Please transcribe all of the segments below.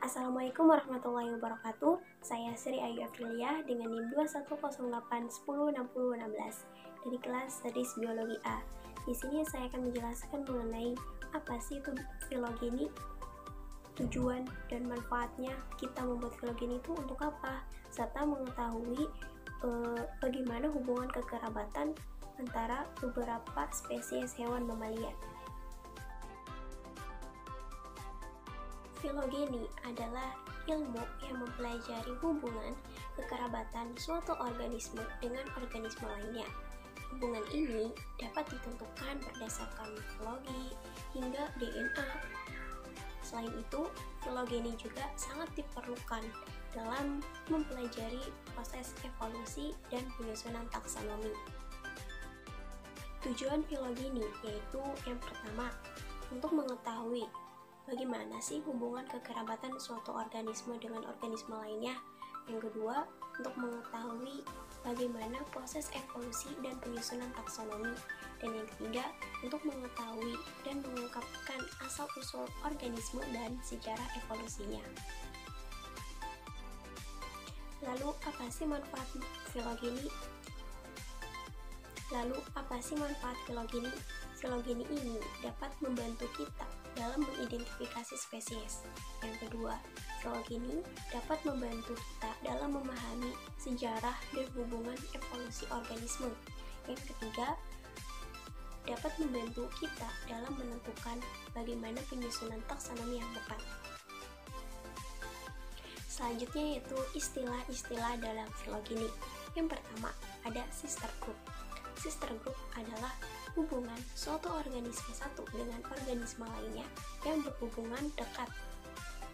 Assalamualaikum warahmatullahi wabarakatuh. Saya Sri Ayu Afrilia dengan NIM 2108106016 dari kelas Studis Biologi A. Di sini saya akan menjelaskan mengenai apa sih itu filogeni, tujuan dan manfaatnya kita membuat filogeni itu untuk apa, serta mengetahui bagaimana hubungan kekerabatan antara beberapa spesies hewan mamalia. Filogeni adalah ilmu yang mempelajari hubungan kekerabatan suatu organisme dengan organisme lainnya. Hubungan ini dapat ditentukan berdasarkan morfologi hingga DNA. Selain itu, filogeni juga sangat diperlukan dalam mempelajari proses evolusi dan penyusunan taksonomi. Tujuan filogeni yaitu yang pertama, untuk mengetahui bagaimana sih hubungan kekerabatan suatu organisme dengan organisme lainnya. Yang kedua, untuk mengetahui bagaimana proses evolusi dan penyusunan taksonomi. Dan yang ketiga, untuk mengetahui dan mengungkapkan asal-usul organisme dan sejarah evolusinya. Lalu, apa sih manfaat filogeni? Filogeni ini dapat membantu kita dalam mengidentifikasi spesies. Yang kedua, filogeni dapat membantu kita dalam memahami sejarah dan hubungan evolusi organisme. Yang ketiga, dapat membantu kita dalam menentukan bagaimana penyusunan taksonomi yang tepat. Selanjutnya yaitu istilah-istilah dalam filogeni. Yang pertama, ada sister group. Sister group adalah hubungan suatu organisme satu dengan organisme lainnya yang berhubungan dekat.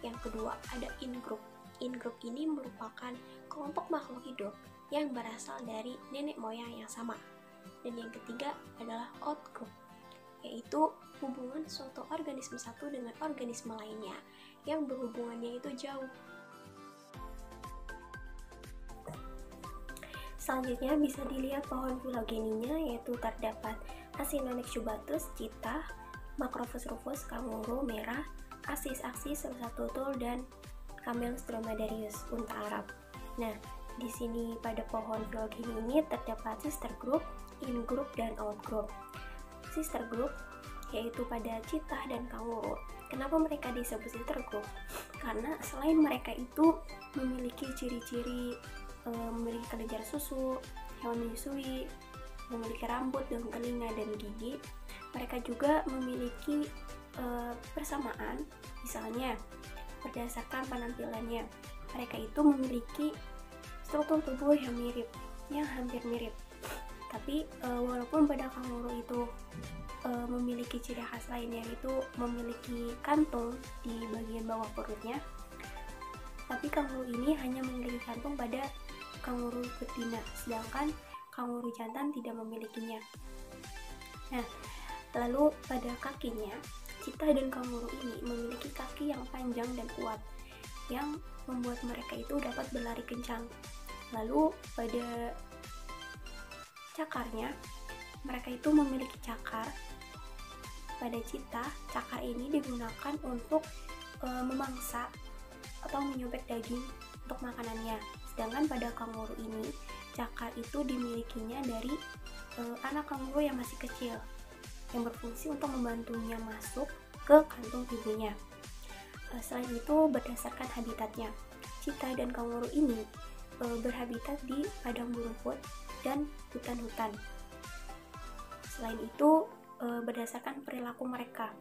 Yang kedua, ada in-group. In-group ini merupakan kelompok makhluk hidup yang berasal dari nenek moyang yang sama. Dan yang ketiga adalah out-group, yaitu hubungan suatu organisme satu dengan organisme lainnya yang berhubungannya itu jauh. Selanjutnya bisa dilihat pohon filogeninya, yaitu terdapat Acinonychus, citah, Macropus rufus, kanguru merah, Axis rosatutul, dan Camelus dromedarius, unta Arab. Nah, di sini pada pohon filogeni ini terdapat sister group, in group, dan out group. Sister group yaitu pada citah dan kanguru. Kenapa mereka disebut sister group? Karena selain mereka itu memiliki ciri-ciri memiliki kelenjar susu, hewan menyusui, memiliki rambut dan telinga dan gigi, mereka juga memiliki persamaan. Misalnya berdasarkan penampilannya, mereka itu memiliki struktur tubuh yang hampir mirip. Tapi walaupun pada kanguru itu memiliki ciri khas lainnya, yaitu memiliki kantung di bagian bawah perutnya, tapi kanguru ini hanya memiliki kantung pada kanguru betina, sedangkan kanguru jantan tidak memilikinya. Nah, lalu pada kakinya, citah dan kanguru ini memiliki kaki yang panjang dan kuat, yang membuat mereka itu dapat berlari kencang. Lalu pada cakarnya, mereka itu memiliki cakar. Pada citah, cakar ini digunakan untuk memangsa atau menyobek daging untuk makanannya. Sedangkan pada kanguru ini, cakar itu dimilikinya dari anak kanguru yang masih kecil, yang berfungsi untuk membantunya masuk ke kantung ibunya. Selain itu, berdasarkan habitatnya, citah dan kanguru ini berhabitat di padang rumput dan hutan-hutan. Selain itu, berdasarkan perilaku mereka,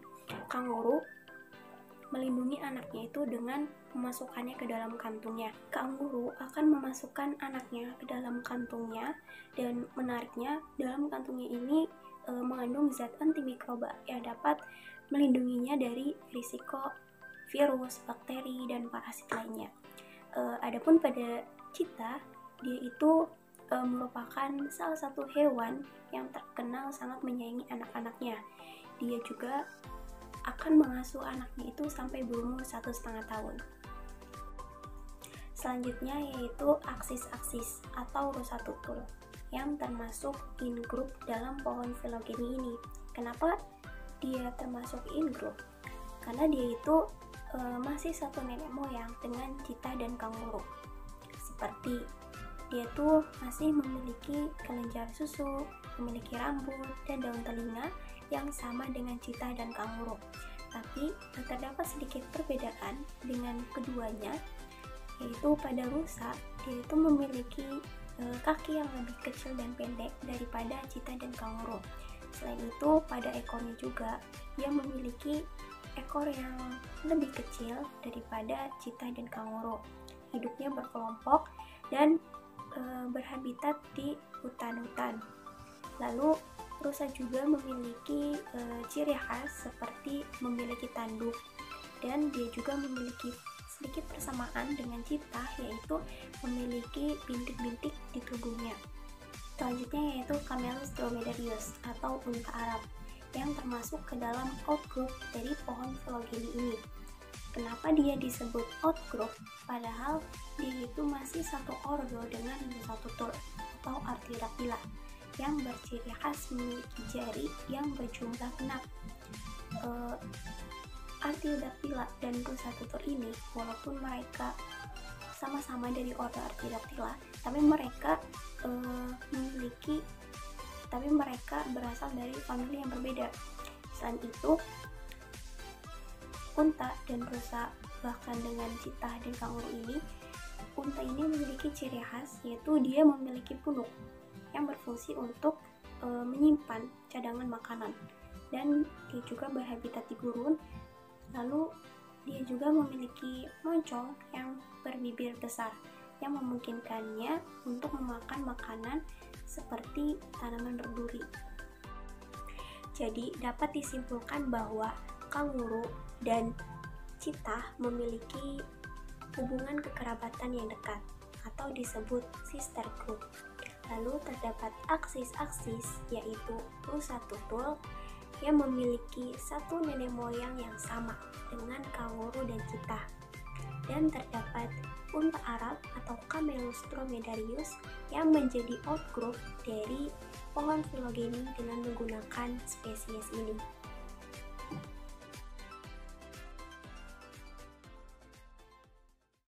kanguru melindungi anaknya itu dengan memasukkannya ke dalam kantungnya. Kanguru akan memasukkan anaknya ke dalam kantungnya, dan menariknya, dalam kantungnya ini mengandung zat antimikroba yang dapat melindunginya dari risiko virus, bakteri, dan parasit lainnya. Adapun pada citah, dia itu merupakan salah satu hewan yang terkenal sangat menyayangi anak-anaknya. Dia juga akan mengasuh anaknya itu sampai berumur 1,5 tahun. Selanjutnya yaitu Axis atau rosatutul, yang termasuk in group dalam pohon filogeni ini. Kenapa dia termasuk in group? Karena dia itu masih satu nenek moyang dengan cheetah dan kanguru. Seperti dia tuh masih memiliki kelenjar susu, memiliki rambut dan daun telinga yang sama dengan cheetah dan kanguru. Tapi terdapat sedikit perbedaan dengan keduanya, yaitu pada rusa dia itu memiliki kaki yang lebih kecil dan pendek daripada cheetah dan kanguru. Selain itu, pada ekornya juga dia memiliki ekor yang lebih kecil daripada cheetah dan kanguru. Hidupnya berkelompok dan berhabitat di hutan-hutan. Lalu rusa juga memiliki ciri khas seperti memiliki tanduk, dan dia juga memiliki sedikit persamaan dengan cheetah, yaitu memiliki bintik-bintik di tubuhnya. Selanjutnya yaitu Camelus dromedarius atau unta Arab, yang termasuk ke dalam outgroup dari pohon Phylogeny ini. Kenapa dia disebut outgroup padahal dia itu masih satu ordo dengan rusa tutul atau Artiodactyla yang berciri khas memiliki jari yang berjumlah 6. Artiodactyla dan rusa tutul ini walaupun mereka sama-sama dari ordo Artiodactyla, tapi mereka berasal dari famili yang berbeda. Selain itu, unta dan rusa, bahkan dengan cheetah dan kanguru ini, unta ini memiliki ciri khas, yaitu dia memiliki punuk yang berfungsi untuk menyimpan cadangan makanan, dan dia juga berhabitat di gurun. Lalu dia juga memiliki moncong yang berbibir besar yang memungkinkannya untuk memakan makanan seperti tanaman berduri. Jadi dapat disimpulkan bahwa kanguru dan cheetah memiliki hubungan kekerabatan yang dekat atau disebut sister group. Lalu terdapat aksis-aksis, yaitu rusa tutul yang memiliki satu nenek moyang yang sama dengan kanguru dan cheetah. Dan terdapat unta Arab atau Camelus dromedarius yang menjadi outgroup dari pohon Phylogeny dengan menggunakan spesies ini.